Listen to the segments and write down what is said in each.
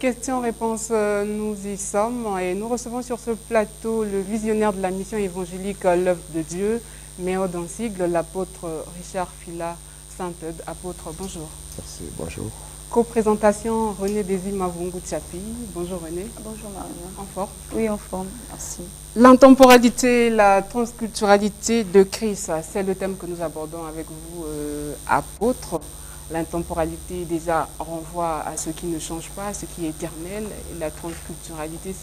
questions-réponses, nous y sommes et nous recevons sur ce plateau le visionnaire de la mission évangélique L'œuvre de Dieu, Méode en sigle, l'apôtre Richard Fila Saint-Eude. Apôtre, bonjour. Merci, bonjour. Co-présentation, René Désir Mavungu Tchapi. Bonjour René. Bonjour Maria. En forme? Oui, en forme, merci. L'intemporalité, la transculturalité de Christ, c'est le thème que nous abordons avec vous, apôtre. L'intemporalité déjà renvoie à ce qui ne change pas, à ce qui est éternel. Et la transculturalité,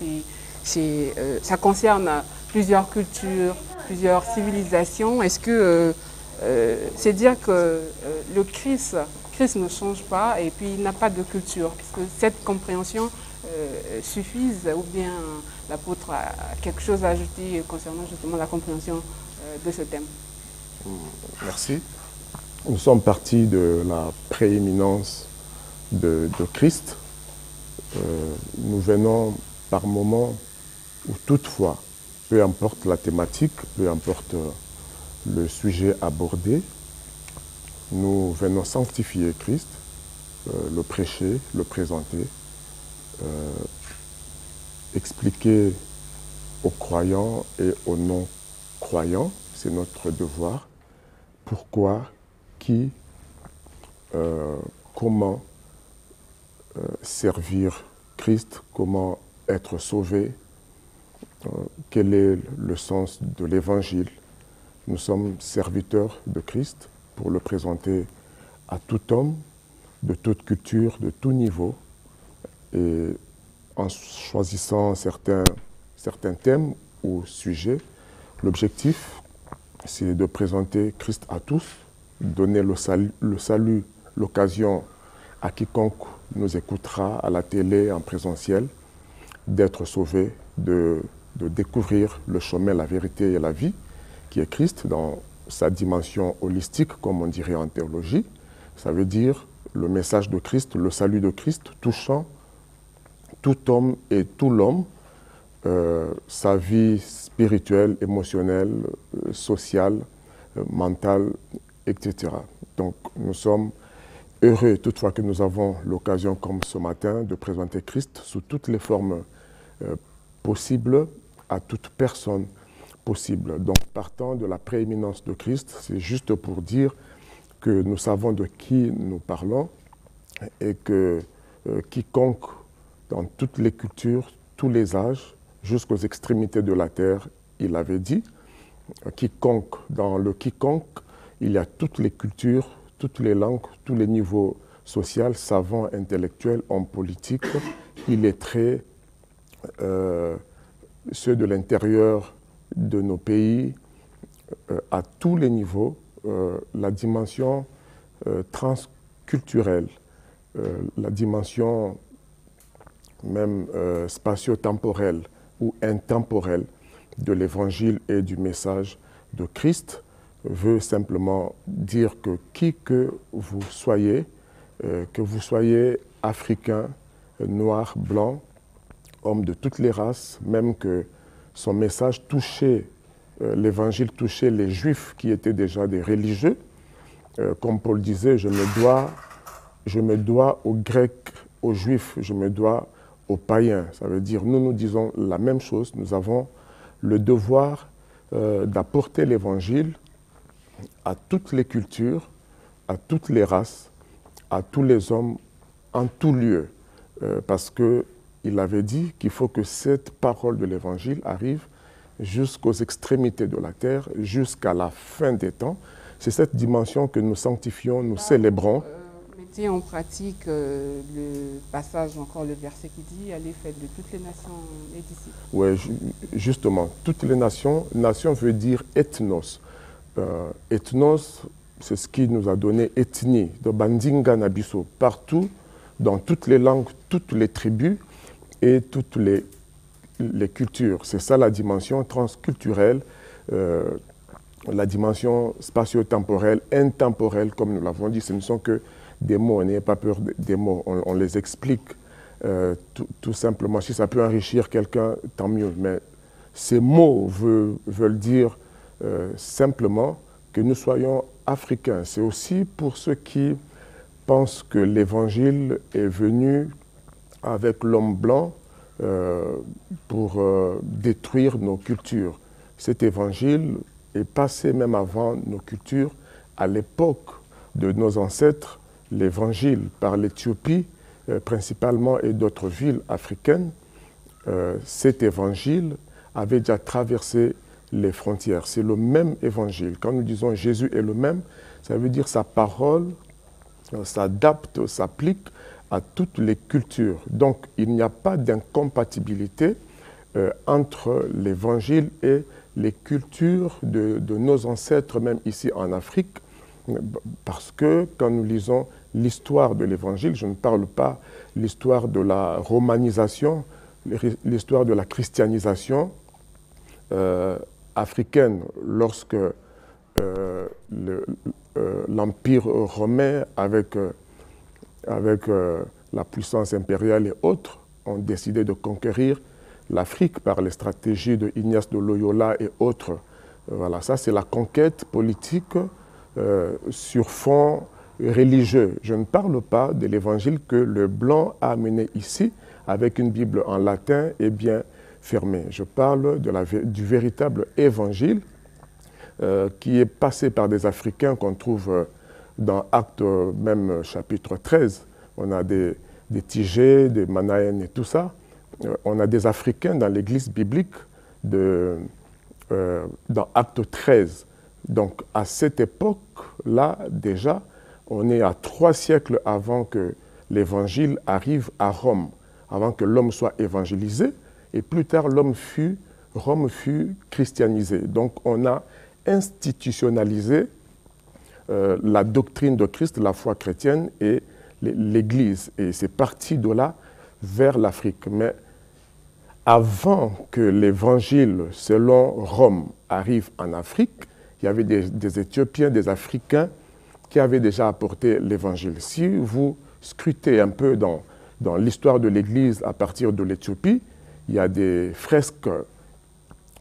ça concerne plusieurs cultures, plusieurs civilisations. Est-ce que c'est dire que le Christ ne change pas et puis il n'a pas de culture? Est-ce que cette compréhension suffise ou bien l'apôtre a quelque chose à ajouter concernant justement la compréhension de ce thème? Merci. Nous sommes partis de la prééminence de Christ. Nous venons par moments où toutefois, peu importe la thématique, peu importe le sujet abordé, nous venons sanctifier Christ, le prêcher, le présenter, expliquer aux croyants et aux non-croyants, c'est notre devoir, pourquoi, qui, comment servir Christ, comment être sauvé, quel est le sens de l'évangile. Nous sommes serviteurs de Christ pour le présenter à tout homme, de toute culture, de tout niveau. Et en choisissant certains thèmes ou sujets, l'objectif, c'est de présenter Christ à tous, donner le salut, l'occasion à quiconque nous écoutera à la télé, en présentiel, d'être sauvé, de découvrir le chemin, la vérité et la vie, qui est Christ dans sa dimension holistique, comme on dirait en théologie. Ça veut dire le message de Christ, le salut de Christ, touchant tout homme et tout l'homme, sa vie spirituelle, émotionnelle, sociale, mentale, etc. Donc nous sommes heureux toutefois que nous avons l'occasion, comme ce matin, de présenter Christ sous toutes les formes possibles, à toute personne possible. Donc partant de la prééminence de Christ, c'est juste pour dire que nous savons de qui nous parlons et que quiconque, dans toutes les cultures, tous les âges, jusqu'aux extrémités de la terre, il avait dit, quiconque, dans le quiconque, il y a toutes les cultures, toutes les langues, tous les niveaux sociaux, savants, intellectuels, hommes politiques, illettrés, ceux de l'intérieur de nos pays, à tous les niveaux, la dimension transculturelle, la dimension même spatio-temporelle ou intemporelle de l'évangile et du message de Christ veut simplement dire que qui que vous soyez africain, noir, blanc, homme de toutes les races, même que son message touchait, l'évangile touchait les juifs qui étaient déjà des religieux, comme Paul disait, je me dois aux Grecs, aux Juifs, je me dois aux païens. Ça veut dire, nous disons la même chose, nous avons le devoir d'apporter l'évangile à toutes les cultures, à toutes les races, à tous les hommes, en tout lieu. Parce qu'il avait dit qu'il faut que cette parole de l'évangile arrive jusqu'aux extrémités de la terre, jusqu'à la fin des temps. C'est cette dimension que nous sanctifions, nous célébrons. Mettez en pratique le passage, encore le verset qui dit « Allez, faites de toutes les nations les disciples ». Oui, justement, toutes les nations, nation veut dire ethnos. Ethnos, c'est ce qui nous a donné ethnie, de Bandinga Nabiso, partout, dans toutes les langues, toutes les tribus et toutes les cultures. C'est ça la dimension transculturelle, la dimension spatio-temporelle, intemporelle, comme nous l'avons dit. Ce ne sont que des mots, n'ayez pas peur des mots, on les explique tout simplement. Si ça peut enrichir quelqu'un, tant mieux. Mais ces mots veulent dire simplement que nous soyons africains. C'est aussi pour ceux qui pensent que l'évangile est venu avec l'homme blanc pour détruire nos cultures. Cet évangile est passé même avant nos cultures. À l'époque de nos ancêtres, l'évangile par l'Éthiopie principalement et d'autres villes africaines, cet évangile avait déjà traversé les frontières. C'est le même évangile. Quand nous disons Jésus est le même, ça veut dire sa parole s'adapte, s'applique à toutes les cultures. Donc il n'y a pas d'incompatibilité entre l'évangile et les cultures de nos ancêtres, même ici en Afrique, parce que quand nous lisons l'histoire de l'évangile, je ne parle pas l'histoire de la romanisation, l'histoire de la christianisation africaine, lorsque l'Empire romain, avec la puissance impériale et autres, ont décidé de conquérir l'Afrique par les stratégies de Ignace de Loyola et autres. Voilà, ça c'est la conquête politique sur fond religieux. Je ne parle pas de l'évangile que le blanc a amené ici, avec une Bible en latin et bien fermée. Je parle du véritable évangile qui est passé par des Africains qu'on trouve dans Actes, même chapitre 13. On a des Tigés, des Manaïens et tout ça. On a des Africains dans l'église biblique dans Acte 13. Donc à cette époque-là, déjà, on est à 3 siècles avant que l'évangile arrive à Rome, avant que l'homme soit évangélisé, et plus tard, Rome fut christianisé. Donc on a institutionnalisé la doctrine de Christ, la foi chrétienne et l'Église. Et c'est parti de là vers l'Afrique. Mais avant que l'évangile selon Rome arrive en Afrique, il y avait des Éthiopiens, des Africains qui avaient déjà apporté l'évangile. Si vous scrutez un peu dans l'histoire de l'Église à partir de l'Éthiopie, il y a des fresques,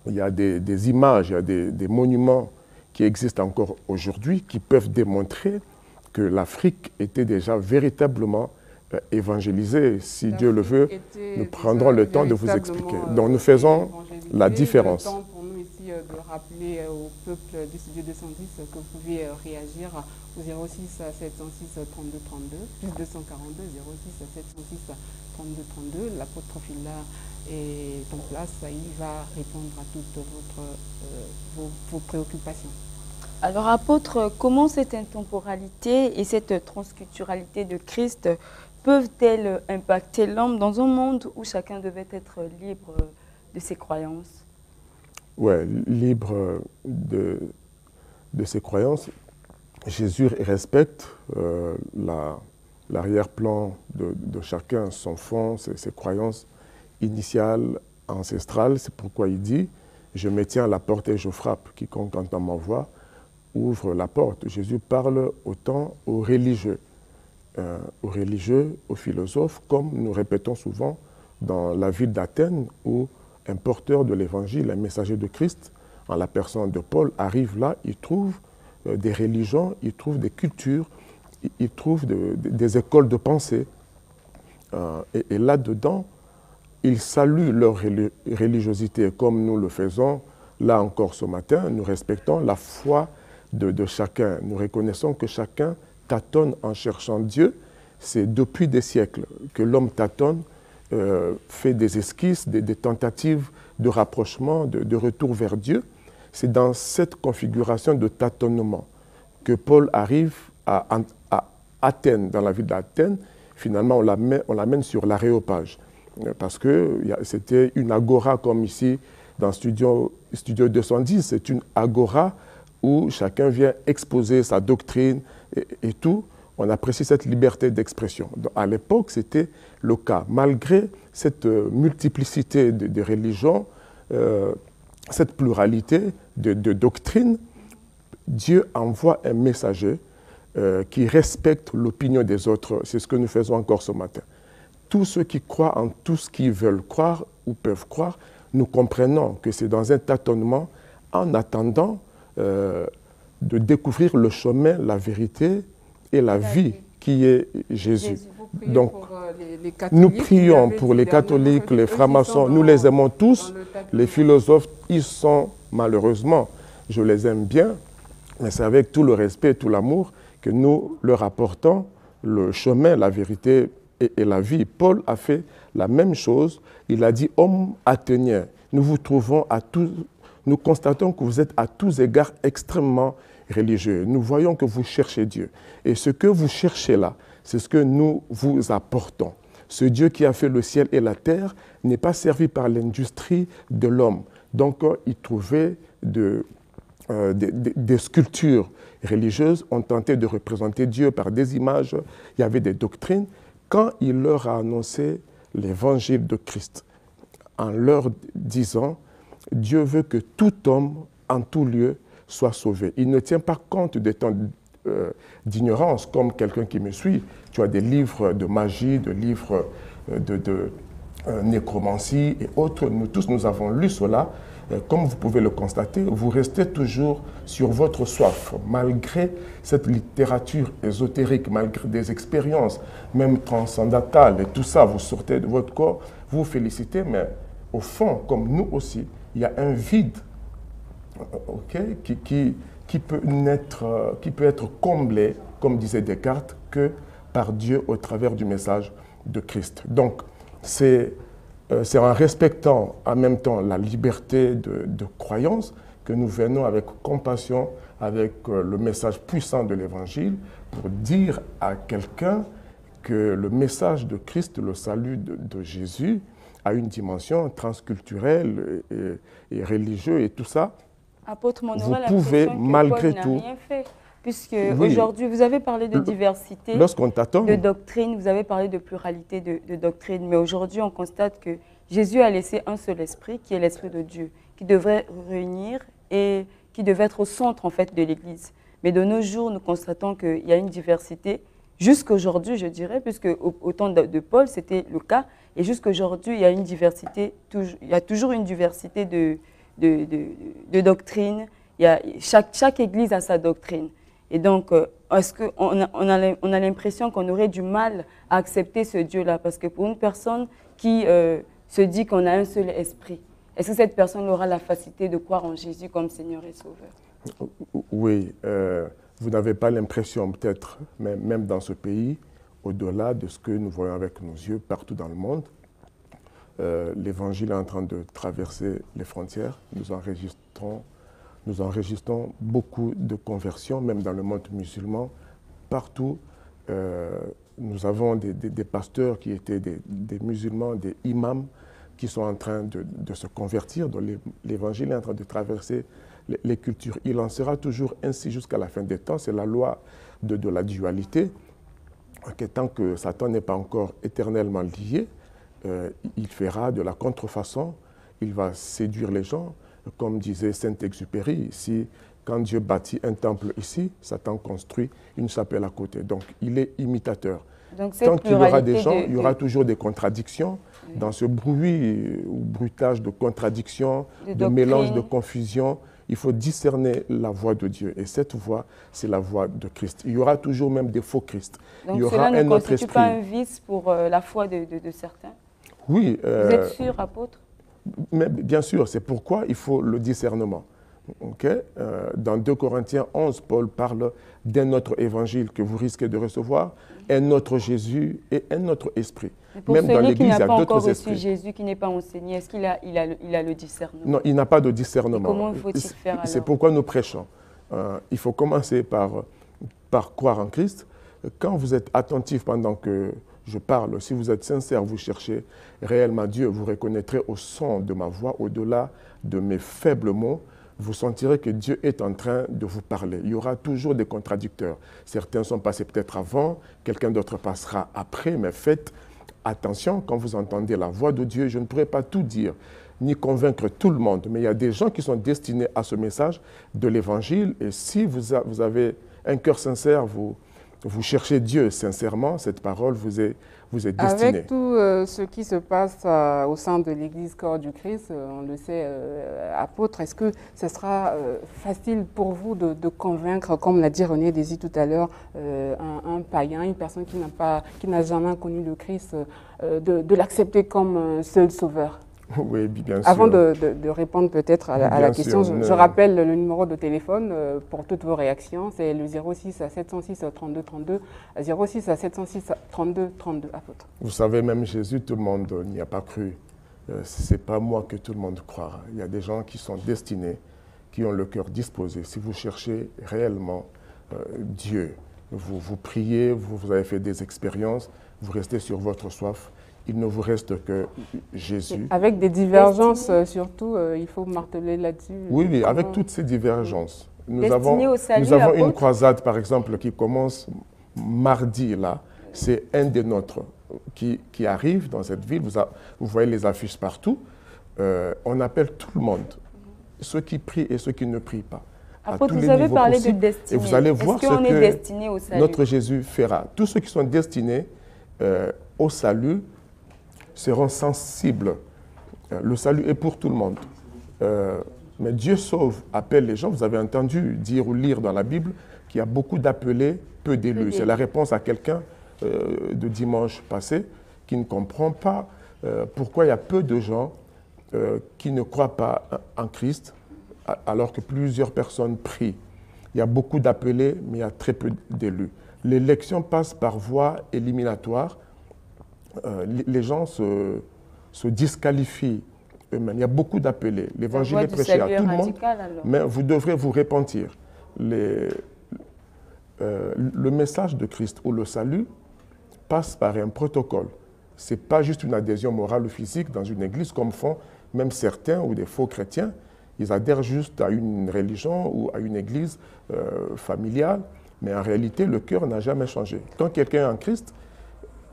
il y a des images, il y a des monuments qui existent encore aujourd'hui qui peuvent démontrer que l'Afrique était déjà véritablement évangélisée. Si Dieu le veut, nous prendrons le temps de vous expliquer. Donc nous faisons la différence. Le temps pour nous ici de rappeler au peuple du studio 210 que vous pouvez réagir au 06 706 32 32, plus 242 06 706 32 32. L'apôtre Phila est en place, il va répondre à toutes vos préoccupations. Alors, apôtre, comment cette intemporalité et cette transculturalité de Christ peuvent-elles impacter l'homme dans un monde où chacun devait être libre de ses croyances? Oui, libre de ses croyances. Jésus respecte l'arrière-plan de chacun, son fond, ses croyances initiales, ancestrales. C'est pourquoi il dit « Je me tiens à la porte et je frappe. Quiconque entend ma voix ouvre la porte ». Jésus parle autant aux religieux, aux philosophes, comme nous répétons souvent dans la ville d'Athènes, où un porteur de l'évangile, un messager de Christ, en la personne de Paul, arrive là, il trouve des religions, il trouve des cultures, il trouve des écoles de pensée. Et là-dedans, il salue leur religiosité, comme nous le faisons là encore ce matin. Nous respectons la foi de chacun. Nous reconnaissons que chacun tâtonne en cherchant Dieu. C'est depuis des siècles que l'homme tâtonne, fait des esquisses, des tentatives de rapprochement, de retour vers Dieu. C'est dans cette configuration de tâtonnement que Paul arrive à Athènes, dans la ville d'Athènes. Finalement, on l'amène sur l'Aréopage, parce que c'était une agora comme ici dans Studio 210. C'est une agora où chacun vient exposer sa doctrine et tout. On apprécie cette liberté d'expression. À l'époque, c'était le cas. Malgré cette multiplicité de religions, cette pluralité de doctrines, Dieu envoie un messager qui respecte l'opinion des autres. C'est ce que nous faisons encore ce matin. Tous ceux qui croient en tout ce qu'ils veulent croire ou peuvent croire, nous comprenons que c'est dans un tâtonnement en attendant de découvrir le chemin, la vérité et la vie qui est Jésus. Vous vous priez Donc, pour les catholiques. nous prions pour les catholiques, les francs-maçons, nous les aimons tous. Les philosophes, ils sont malheureusement, je les aime bien, mais c'est avec tout le respect et tout l'amour que nous leur apportons le chemin, la vérité et la vie. Paul a fait la même chose. Il a dit, hommes athéniens, nous vous trouvons à tous, nous constatons que vous êtes à tous égards extrêmement religieux. Nous voyons que vous cherchez Dieu. Et ce que vous cherchez là, c'est ce que nous vous apportons. Ce Dieu qui a fait le ciel et la terre n'est pas servi par l'industrie de l'homme. Donc, il trouvait des sculptures religieuses, ont tenté de représenter Dieu par des images, il y avait des doctrines. Quand il leur a annoncé l'évangile de Christ, en leur disant, Dieu veut que tout homme, en tout lieu, soit sauvé. Il ne tient pas compte des temps d'ignorance, comme quelqu'un qui me suit. Tu as des livres de magie, des livres de nécromancie et autres. Nous tous, nous avons lu cela. Comme vous pouvez le constater, vous restez toujours sur votre soif, malgré cette littérature ésotérique, malgré des expériences, même transcendantales, et tout ça, vous sortez de votre corps, vous vous félicitez, mais au fond, comme nous aussi, il y a un vide qui peut être comblé, comme disait Descartes, que par Dieu au travers du message de Christ. Donc, c'est en respectant en même temps la liberté de croyance que nous venons avec compassion, avec le message puissant de l'Évangile, pour dire à quelqu'un que le message de Christ, le salut de Jésus, a une dimension transculturelle et religieuse et tout ça. Apôtre, vous pouvez malgré tout... Puisque aujourd'hui, vous avez parlé de diversité de doctrine, vous avez parlé de pluralité de doctrine, mais aujourd'hui, on constate que Jésus a laissé un seul esprit, qui est l'esprit de Dieu, qui devrait réunir et qui devait être au centre en fait de l'Église. Mais de nos jours, nous constatons qu'il y a une diversité, jusqu'aujourd'hui, je dirais, puisque au temps de Paul, c'était le cas, et jusqu'aujourd'hui, il y a une diversité, il y a toujours une diversité de doctrines. Chaque Église a sa doctrine. Et donc, est-ce qu'on a l'impression qu'on aurait du mal à accepter ce Dieu-là? Parce que pour une personne qui se dit qu'on a un seul esprit, est-ce que cette personne aura la facilité de croire en Jésus comme Seigneur et Sauveur? Oui, vous n'avez pas l'impression peut-être, même dans ce pays, au-delà de ce que nous voyons avec nos yeux partout dans le monde, l'Évangile est en train de traverser les frontières. Nous enregistrons beaucoup de conversions, même dans le monde musulman. Partout, nous avons des pasteurs qui étaient des musulmans, des imams, qui sont en train de se convertir. Donc l'Évangile est en train de traverser les cultures. Il en sera toujours ainsi jusqu'à la fin des temps. C'est la loi de la dualité. Tant que Satan n'est pas encore éternellement lié, il fera de la contrefaçon, il va séduire les gens. Comme disait Saint-Exupéry, quand Dieu bâtit un temple ici, Satan construit une chapelle à côté. Donc, il est imitateur. Donc, tant qu'il y aura des gens, il y aura toujours des contradictions. Oui. Dans ce bruit ou bruitage de contradictions, de mélange, de confusion, il faut discerner la voix de Dieu. Et cette voix, c'est la voix de Christ. Il y aura toujours même des faux Christ. Donc, il y aura cela ne constitue pas un vice pour la foi de certains? Oui. Vous êtes sûr, apôtre? Mais bien sûr, c'est pourquoi il faut le discernement. Dans 2 Corinthiens 11, Paul parle d'un autre évangile que vous risquez de recevoir, un autre Jésus et un autre esprit. Même dans l'Église, il y a d'autres esprits. Pour celui qui n'a pas encore reçu Jésus, qui n'est pas enseigné, est-ce qu'il a le discernement? Non, il n'a pas de discernement. Et comment faut-il faire alors? C'est pourquoi nous prêchons. Il faut commencer par croire en Christ. Quand vous êtes attentif pendant que je parle, si vous êtes sincère, vous cherchez réellement Dieu, vous reconnaîtrez au son de ma voix, au-delà de mes faibles mots, vous sentirez que Dieu est en train de vous parler. Il y aura toujours des contradicteurs. Certains sont passés peut-être avant, quelqu'un d'autre passera après, mais faites attention quand vous entendez la voix de Dieu. Je ne pourrai pas tout dire, ni convaincre tout le monde, mais il y a des gens qui sont destinés à ce message de l'Évangile. Et si vous avez un cœur sincère, vous vous cherchez Dieu sincèrement, cette parole vous est destinée. Avec tout ce qui se passe au sein de l'Église Corps du Christ, on le sait, apôtre, est-ce que ce sera facile pour vous de convaincre, comme l'a dit René Désy tout à l'heure, un païen, une personne qui n'a jamais connu le Christ, de l'accepter comme seul sauveur? Oui, bien sûr. Avant de répondre peut-être à la question, je rappelle le numéro de téléphone pour toutes vos réactions. C'est le 06 à 706 32 32, 06 à 706 32 32, apôtre. Vous savez, même Jésus, tout le monde n'y a pas cru. Ce n'est pas moi que tout le monde croira. Il y a des gens qui sont destinés, qui ont le cœur disposé. Si vous cherchez réellement Dieu, vous priez, vous avez fait des expériences, vous restez sur votre soif, il ne vous reste que Jésus. Avec des divergences surtout, il faut marteler là-dessus. Oui, oui, avec toutes ces divergences. Nous avons une croisade, par exemple, qui commence mardi, là. C'est un des nôtres qui arrive dans cette ville. Vous voyez les affiches partout. On appelle tout le monde, ceux qui prient et ceux qui ne prient pas. Apôtre, vous avez parlé de destinée. Et vous allez voir ce que notre Jésus fera. Tous ceux qui sont destinés au salut seront sensibles. Le salut est pour tout le monde. Mais Dieu sauve, appelle les gens. Vous avez entendu dire ou lire dans la Bible qu'il y a beaucoup d'appelés, peu d'élus. C'est la réponse à quelqu'un de dimanche passé qui ne comprend pas pourquoi il y a peu de gens qui ne croient pas en Christ alors que plusieurs personnes prient. Il y a beaucoup d'appelés, mais il y a très peu d'élus. L'élection passe par voie éliminatoire. Les gens se disqualifient eux-mêmes. Il y a beaucoup d'appelés. L'évangile est prêché à tout le monde, mais vous devrez vous repentir. Le message de Christ ou le salut passe par un protocole. Ce n'est pas juste une adhésion morale ou physique dans une église comme font même certains ou des faux chrétiens. Ils adhèrent juste à une religion ou à une église familiale, mais en réalité, le cœur n'a jamais changé. Quand quelqu'un est en Christ,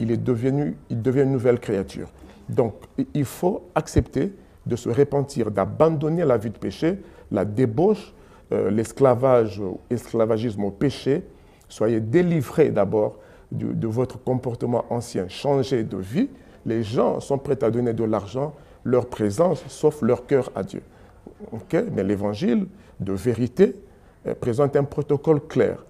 il devient une nouvelle créature. Donc, il faut accepter de se repentir, d'abandonner la vie de péché, la débauche, l'esclavagisme au péché. Soyez délivrés d'abord de votre comportement ancien, changez de vie. Les gens sont prêts à donner de l'argent, leur présence, sauf leur cœur à Dieu. Okay? Mais l'évangile de vérité présente un protocole clair.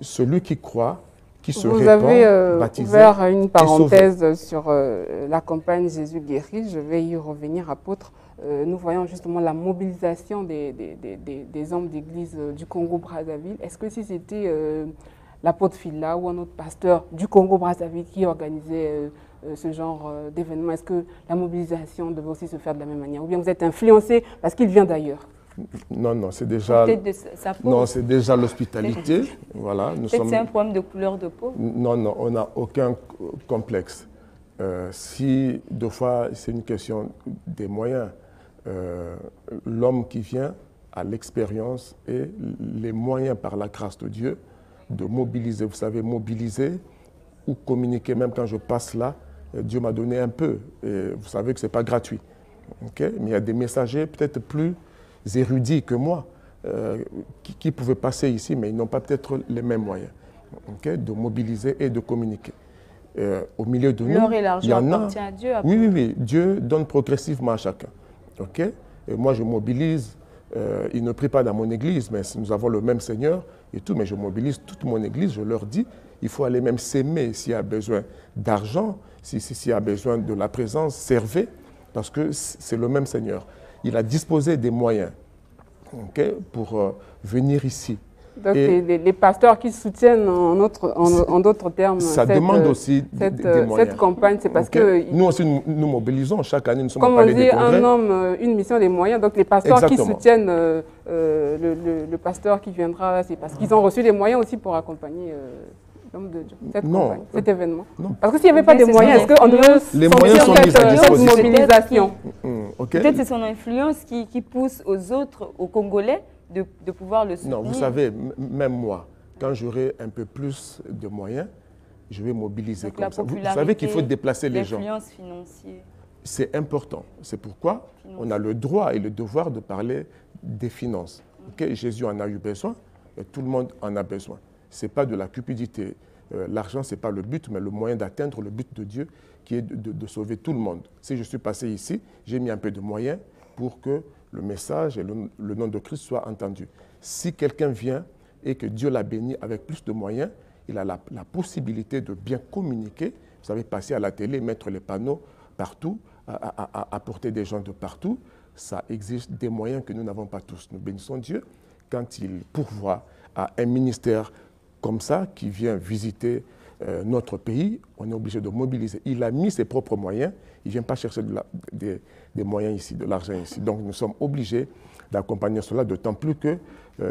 Celui qui croit, qui se répand, baptisé, ouvert une parenthèse sur la campagne Jésus guérit. Je vais y revenir, apôtre. Nous voyons justement la mobilisation des hommes d'église du Congo-Brazzaville. Est-ce que si c'était l'apôtre Fila ou un autre pasteur du Congo-Brazzaville qui organisait ce genre d'événement, est-ce que la mobilisation devait aussi se faire de la même manière? Ou bien vous êtes influencé parce qu'il vient d'ailleurs? Non, non, c'est déjà, c'est déjà l'hospitalité. Voilà, peut-être c'est un problème de couleur de peau? Non, non, on n'a aucun complexe. Si, deux fois, c'est une question des moyens, l'homme qui vient a l'expérience et les moyens par la grâce de Dieu de mobiliser. Vous savez, mobiliser ou communiquer, même quand je passe là, Dieu m'a donné un peu. Et vous savez que ce n'est pas gratuit. Okay? Mais il y a des messagers peut-être plus érudits que moi qui pouvaient passer ici, mais ils n'ont pas peut-être les mêmes moyens de mobiliser et de communiquer. Au milieu de nous, il y en a. À Dieu, oui, oui, oui. Dieu donne progressivement à chacun. Okay? Et moi, je mobilise. Ils ne prient pas dans mon église, mais nous avons le même Seigneur et tout. Mais je mobilise toute mon église. Je leur dis, il faut aller même s'aimer s'il y a besoin d'argent, s'il y a besoin de la présence, servez, parce que c'est le même Seigneur. Il a disposé des moyens pour venir ici. Donc les pasteurs qui soutiennent en d'autres termes ça demande aussi des moyens. Cette campagne, c'est parce que... Nous aussi, nous mobilisons chaque année, nous sommes comme au palais des congrès. un homme, une mission, des moyens. Donc les pasteurs qui soutiennent le pasteur qui viendra, c'est parce qu'ils ont reçu des moyens aussi pour accompagner l'homme de Dieu, cette campagne, cet événement. Non. Parce que s'il n'y avait pas de moyens, est-ce qu'on devrait... Les moyens sont mis à disposition. Mobilisation. Peut-être c'est son influence qui pousse aux autres, aux Congolais, de pouvoir le soutenir. Non, vous savez, même moi, quand j'aurai un peu plus de moyens, je vais mobiliser. Donc, comme ça. Vous savez qu'il faut déplacer les gens. L'influence financière. C'est important. C'est pourquoi on a le droit et le devoir de parler des finances. Jésus en a eu besoin et tout le monde en a besoin. Ce n'est pas de la cupidité. l'argent, ce n'est pas le but, mais le moyen d'atteindre le but de Dieu, qui est de sauver tout le monde. Si je suis passé ici, j'ai mis un peu de moyens pour que le message et le nom de Christ soient entendus. Si quelqu'un vient et que Dieu l'a béni avec plus de moyens, il a la possibilité de bien communiquer. Vous savez, passer à la télé, mettre les panneaux partout, apporter des gens de partout. Ça exige des moyens que nous n'avons pas tous. Nous bénissons Dieu quand il pourvoit à un ministère comme ça qui vient visiter notre pays. On est obligé de mobiliser. Il a mis ses propres moyens. Il ne vient pas chercher des moyens ici, de l'argent ici. Donc nous sommes obligés d'accompagner cela, d'autant plus que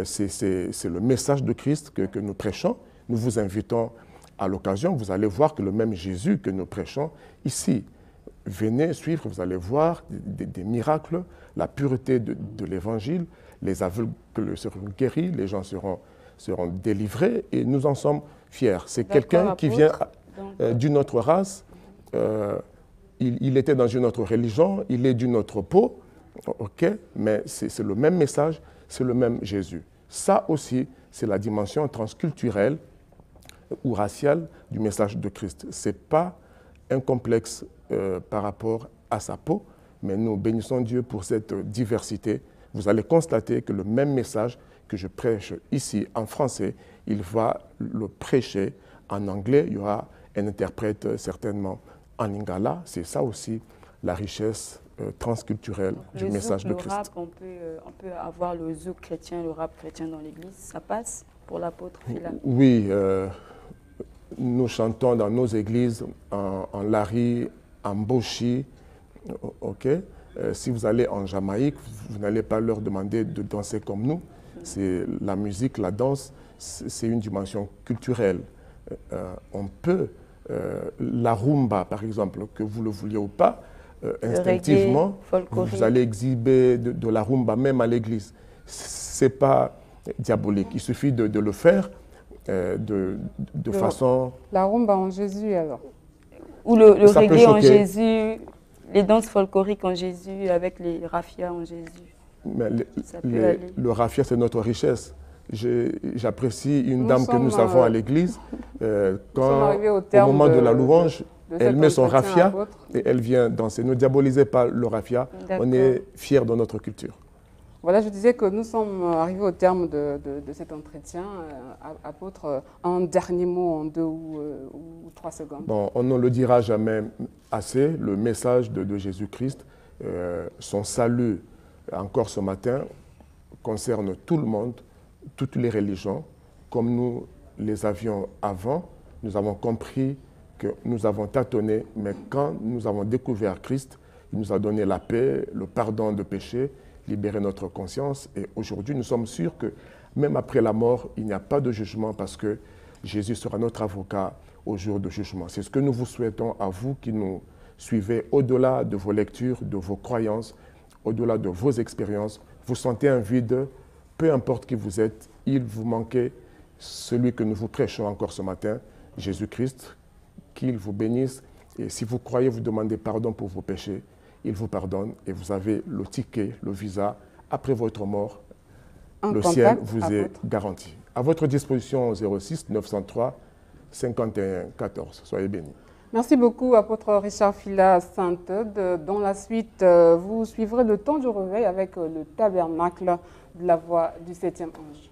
c'est le message de Christ que nous prêchons. Nous vous invitons à l'occasion. Vous allez voir que le même Jésus que nous prêchons ici, venez suivre, vous allez voir des miracles, la pureté de l'Évangile, les aveugles seront guéris, les gens seront délivrés et nous en sommes fiers. C'est quelqu'un qui vient d'une autre race, il était dans une autre religion, il est d'une autre peau, ok, mais c'est le même message, c'est le même Jésus. Ça aussi, c'est la dimension transculturelle ou raciale du message de Christ. Ce n'est pas un complexe par rapport à sa peau, mais nous bénissons Dieu pour cette diversité. Vous allez constater que le même message que je prêche ici en français, il va le prêcher en anglais. Il y aura un interprète certainement en lingala. C'est ça aussi la richesse transculturelle du message de Christ. Le rap, on peut avoir le zouk chrétien, le rap chrétien dans l'église. Ça passe pour l'apôtre Phila? Oui, nous chantons dans nos églises en lari, en boshi, ok. Si vous allez en Jamaïque, vous n'allez pas leur demander de danser comme nous. C'est la musique, la danse, c'est une dimension culturelle. On peut, la rumba par exemple, que vous le vouliez ou pas, instinctivement, vous allez exhiber de la rumba même à l'église. Ce n'est pas diabolique, il suffit de le faire de façon... La rumba en Jésus alors? Ou le reggae en Jésus, les danses folkloriques en Jésus, avec les rafias en Jésus. Mais le raffia, c'est notre richesse. J'apprécie une dame que nous avons à l'église. Quand, au moment de la louange, elle met son raffia et elle vient danser. Ne diabolisez pas le raffia. On est fiers de notre culture. Voilà, je disais que nous sommes arrivés au terme de cet entretien. Apôtre, un dernier mot en 2 ou 3 secondes. Bon, on ne le dira jamais assez. Le message de Jésus-Christ, son salut, encore ce matin, concerne tout le monde, toutes les religions. Comme nous les avions avant, nous avons compris que nous avons tâtonné, mais quand nous avons découvert Christ, il nous a donné la paix, le pardon de péché, libéré notre conscience. Et aujourd'hui, nous sommes sûrs que même après la mort, il n'y a pas de jugement parce que Jésus sera notre avocat au jour de jugement. C'est ce que nous vous souhaitons à vous qui nous suivez au-delà de vos lectures, de vos croyances, au-delà de vos expériences. Vous sentez un vide, peu importe qui vous êtes, il vous manquait celui que nous vous prêchons encore ce matin, Jésus-Christ, qu'il vous bénisse. Et si vous croyez, vous demandez pardon pour vos péchés, il vous pardonne et vous avez le ticket, le visa. Après votre mort, le ciel vous est garanti. À votre disposition au 06 903 51 14. Soyez bénis. Merci beaucoup, apôtre Richard Phila Sainte-Eude. Dans la suite, vous suivrez le temps du réveil avec le tabernacle de la voix du 7e ange.